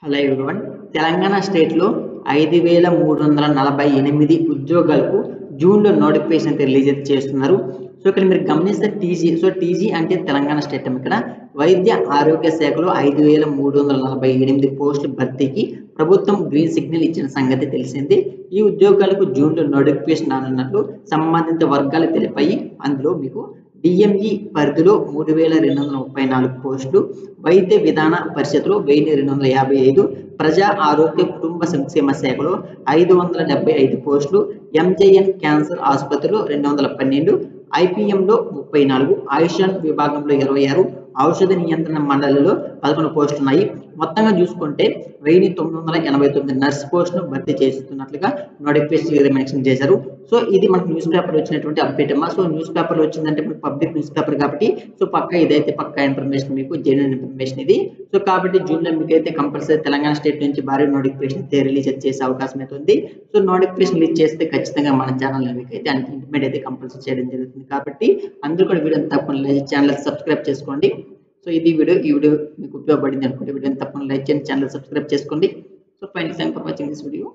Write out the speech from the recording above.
Hello everyone. Telangana స్టేట్లో 5,348 ఉద్యోగాలకు జూన్లో నోటిఫికేషన్ అయితే రిలీజ్ అయితే చేస్తున్నారు. సో ఇక్కడ మీరు గమనిస్తే టీజీ. సో టీజీ అంటే తెలంగాణ స్టేట్. ఇక్కడ వైద్య ఆరోగ్య శాఖలో 5,348 పోస్టుల భర్తీకి ప్రభుత్వం గ్రీన్ సిగ్నల్ ఇచ్చిన సంగతి తెలిసింది. ఈ ఉద్యోగాలకు జూన్లో నోటిఫికేషన్ రానున్నట్లు సంబంధిత వర్గాలు తెలిపాయి. అందులో మీకు డిఎంఈ పరిధిలో 3,234 పోస్టులు, వైద్య విధాన పరిషత్లో 1,255, ప్రజా ఆరోగ్య కుటుంబ సంక్షేమ శాఖలో 575 పోస్టులు, ఎంజేఎన్ క్యాన్సర్ ఆసుపత్రిలో 212, ఐపీఎంలో 34, ఆయుష్మాన్ విభాగంలో 26, ఔషధ నియంత్రణ మండలిలో 11 పోస్టులు ఉన్నాయి. మొత్తంగా చూసుకుంటే 1,989 నర్స్ పోస్టును భర్తీ చేస్తున్నట్లుగా నోటిఫికేషన్ మెన్షన్ చేశారు. సో ఇది మనకు న్యూస్ పేపర్ వచ్చినటువంటి అప్డేట్ అమ్మా. సో న్యూస్ పేపర్ వచ్చిందంటే మనకు పబ్లిక్ న్యూస్ పేపర్ కాబట్టి సో పక్కా ఇదైతే పక్కా ఇన్ఫర్మేషన్, మీకు జెన్యూన్ ఇన్ఫర్మేషన్ ఇది. సో కాబట్టి జూన్లో మీకు అయితే కంపల్సరీ తెలంగాణ స్టేట్ నుంచి భారీ నోటిఫికేషన్ అయితే రిలీజ్ చేసే అవకాశం అయితే ఉంది. సో నోటిఫికేషన్ రిలీజ్ చేస్తే ఖచ్చితంగా మన ఛానల్ మీకు అయితే ఇంటిమేట్ అయితే కంపల్సరీ చేయడం జరుగుతుంది. కాబట్టి అందరూ కూడా వీడియోని తప్పకుండా ఛానల్ సబ్స్క్రైబ్ చేసుకోండి. సో ఇది ఈ వీడియో మీకు ఉపయోగపడింది అనుకుంటే వీడియోని తప్పకుండా లైక్ చేయండి, ఛానల్ సబ్స్క్రైబ్ చేసుకోండి. So thanks for watching this video.